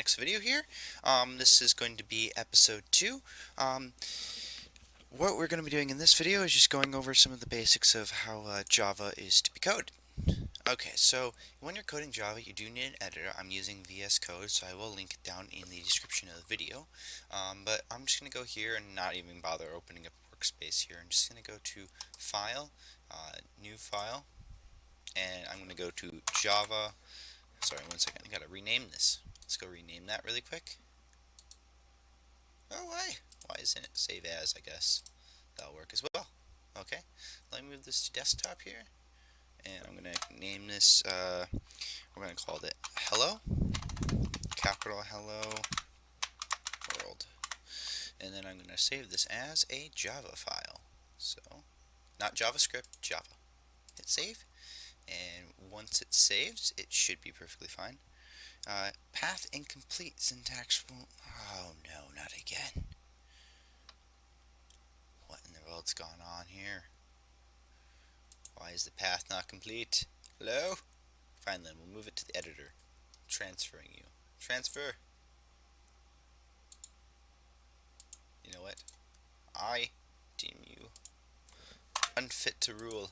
next video here. This is going to be episode 2. What we're going to be doing in this video is just going over some of the basics of how Java is to be coded. Okay, so when you're coding Java, you do need an editor. I'm using VS Code, so I will link it down in the description of the video. But I'm just going to go here and not even bother opening up Workspace here. I'm just going to go to File, New File, and I'm going to go to Java. Sorry, one second. I gotta rename this. Let's go rename that really quick. Oh, why? Why isn't it save as? I guess that'll work as well. Okay, let me move this to desktop here, and I'm gonna name this. We're gonna call it Hello, capital Hello World, and then I'm gonna save this as a Java file. So, not JavaScript, Java. Hit save. And once it saves, it should be perfectly fine. Path incomplete, syntax won't. Oh no, not again. What in the world's gone on here? Why is the path not complete? Hello? Fine then, we'll move it to the editor. Transferring you. Transfer. You know what? I deem you unfit to rule.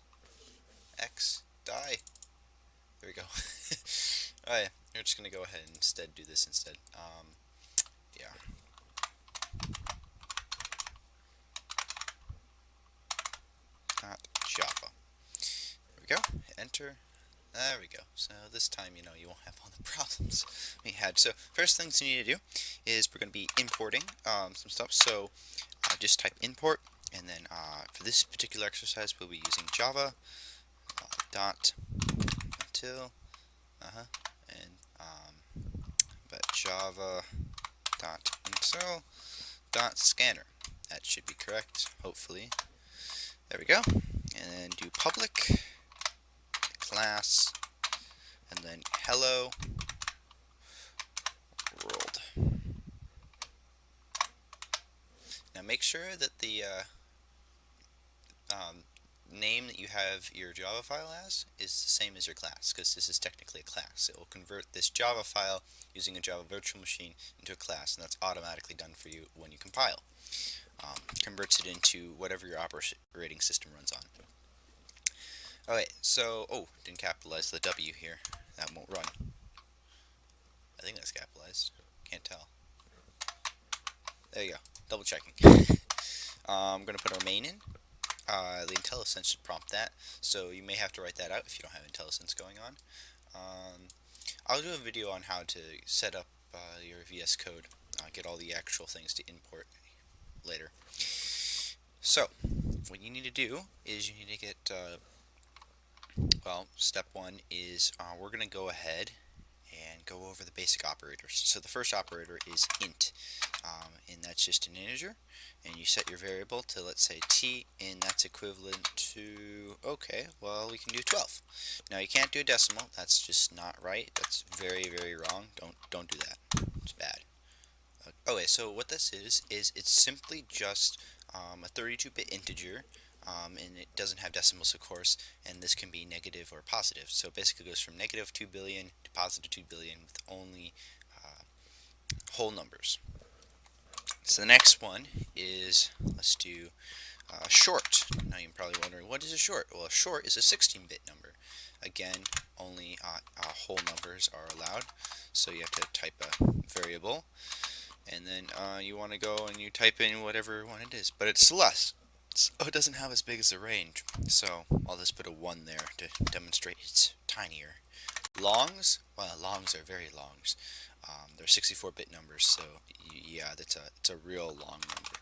X. Die. There we go. Alright, we're just gonna go ahead and instead do this instead. Yeah. Not Java. There we go. Hit enter. There we go. So this time, you won't have all the problems we had. So first things you need to do is we're gonna be importing some stuff. So just type import, and then for this particular exercise, we'll be using Java. Dot until and but Java dot until dot scanner. That should be correct, hopefully. There we go. And then do public class and then hello world. Now make sure that the name that you have your Java file as is the same as your class, because this is technically a class. It will convert this Java file using a Java virtual machine into a class, and that's automatically done for you when you compile. Converts it into whatever your operating system runs on. Alright, so, didn't capitalize the W here. That won't run. I think that's capitalized. Can't tell. There you go. Double checking. I'm going to put our main in. The IntelliSense should prompt that, so you may have to write that out if you don't have IntelliSense going on. I'll do a video on how to set up your VS Code, get all the actual things to import later. So, what you need to do is you need to get, step one is we're going to go ahead and go over the basic operators. So the first operator is int, and that's just an integer, and you set your variable to, let's say, t, and that's equivalent to, okay, well, we can do 12. Now you can't do a decimal. That's just not right. That's very, very wrong. Don't do that. It's bad. Okay, so what this is it's simply just a 32-bit integer. And it doesn't have decimals, of course, and this can be negative or positive. So it basically goes from negative 2 billion to positive 2 billion with only whole numbers. So the next one is, let's do short. Now you're probably wondering, what is a short? Well, a short is a 16-bit number. Again, only whole numbers are allowed. So you have to type a variable, and then you want to go and you type in whatever one it is, but it's less. Oh, it doesn't have as big as a range, so I'll just put a 1 there to demonstrate it's tinier. Longs? Well, longs are very longs. They're 64-bit numbers, so yeah, it's a real long number.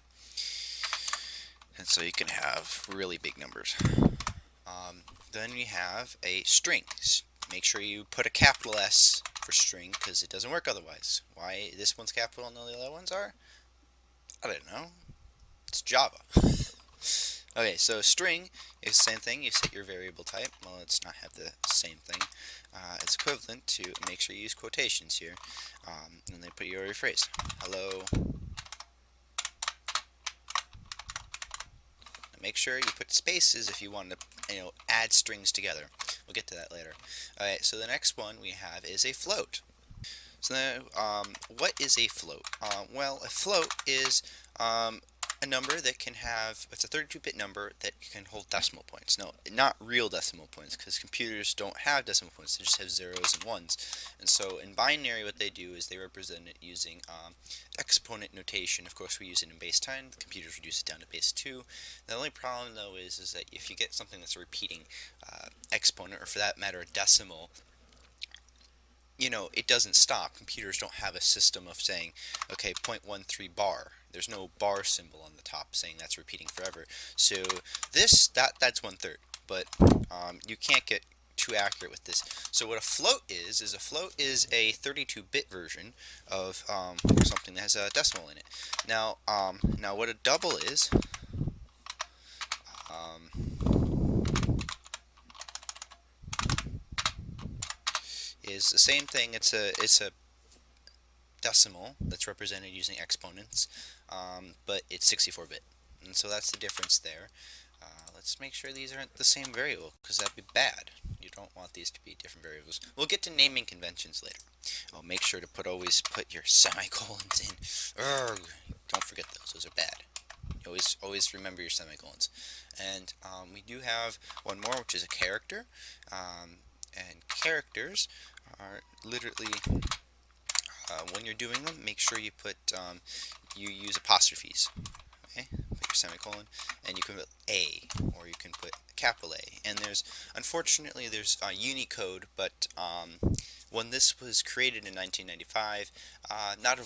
And so you can have really big numbers. Then we have a string. Make sure you put a capital S for string, because it doesn't work otherwise. Why this one's capital and all the other ones are? I don't know. It's Java. Okay, so string is the same thing. You set your variable type. Well, let's not have the same thing. It's equivalent to, make sure you use quotations here, and then put your phrase. Hello. Now make sure you put spaces if you want to, add strings together. We'll get to that later. Alright, so the next one we have is a float. So then, what is a float? Well, a float is a number that can have, it's a 32-bit number that can hold decimal points. No, not real decimal points, because computers don't have decimal points, they just have zeros and ones. And so in binary, what they do is they represent it using exponent notation. Of course, we use it in base 10, the computers reduce it down to base 2. The only problem, though, is that if you get something that's a repeating exponent, or for that matter, a decimal, it doesn't stop. Computers don't have a system of saying, okay, 0.13 bar. There's no bar symbol on the top saying that's repeating forever. So that's 1/3. But you can't get too accurate with this. So what a float is a float is a 32-bit version of something that has a decimal in it. Now what a double is the same thing. It's a decimal that's represented using exponents, but it's 64-bit. And so that's the difference there. Let's make sure these aren't the same variable, because that'd be bad. You don't want these to be different variables. We'll get to naming conventions later. Oh, make sure to always put your semicolons in. Urgh, don't forget those. Those are bad. Always remember your semicolons. And we do have one more, which is a character. And characters are literally, when you're doing them, make sure you you use apostrophes. Okay, put your semicolon, and you can put A, or you can put capital A. And unfortunately, there's Unicode, but when this was created in 1995, not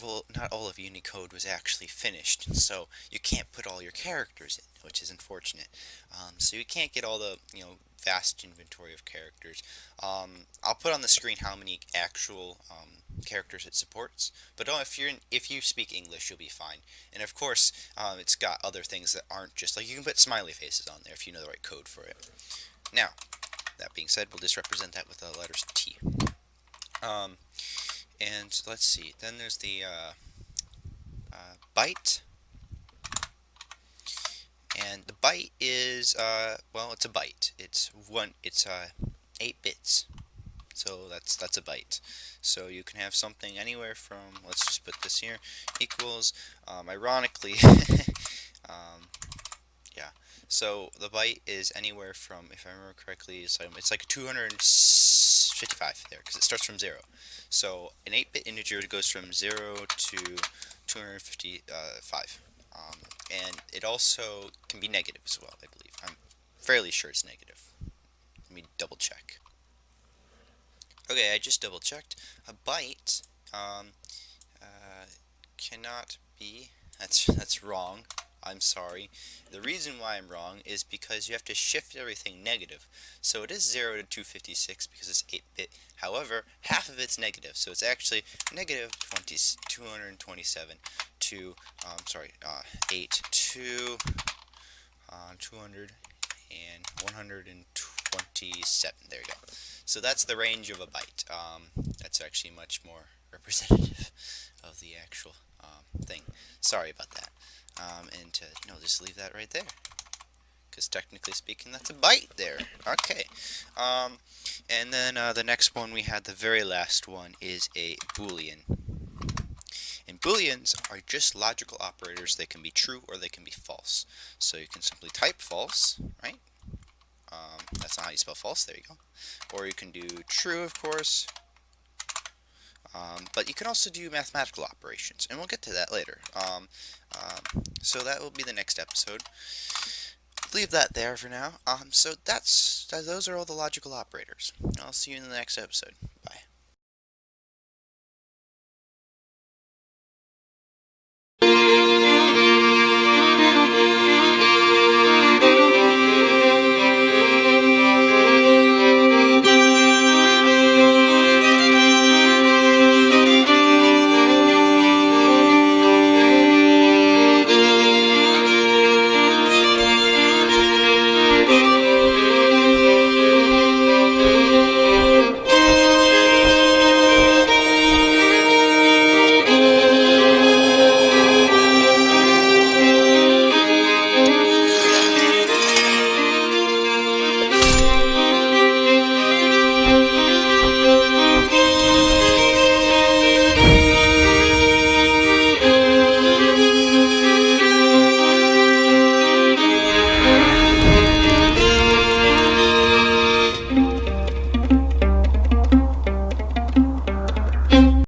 all of Unicode was actually finished, so you can't put all your characters in, which is unfortunate. So you can't get all the vast inventory of characters. I'll put on the screen how many actual characters it supports, but if you speak English, you'll be fine. And of course, it's got other things that aren't just like, you can put smiley faces on there if you know the right code for it. Now, that being said, we'll just represent that with the letters T. And let's see, then there's the byte. And the byte is, well, it's a byte. It's 8 bits. So that's a byte. So you can have something anywhere from, let's just put this here, equals, ironically, yeah. So the byte is anywhere from, if I remember correctly, it's like 255 there, because it starts from 0. So an 8-bit integer goes from 0 to 255. And it also can be negative as well, I believe. I'm fairly sure it's negative. Let me double check. Okay, I just double checked. A byte cannot be. That's wrong. I'm sorry. The reason why I'm wrong is because you have to shift everything negative. So it is 0 to 256 because it's 8-bit. However, half of it's negative, so it's actually negative 227 to 8 to 200 and 127. There you go. So that's the range of a byte. That's actually much more representative of the actual thing. Sorry about that. And just leave that right there, because technically speaking, that's a byte there. Okay. And then the next one we had, the very last one, is a Boolean. And Booleans are just logical operators. They can be true or they can be false. So you can simply type false, right? That's not how you spell false. There you go. Or you can do true, of course. But you can also do mathematical operations, and we'll get to that later. So that will be the next episode. Leave that there for now. So those are all the logical operators. I'll see you in the next episode.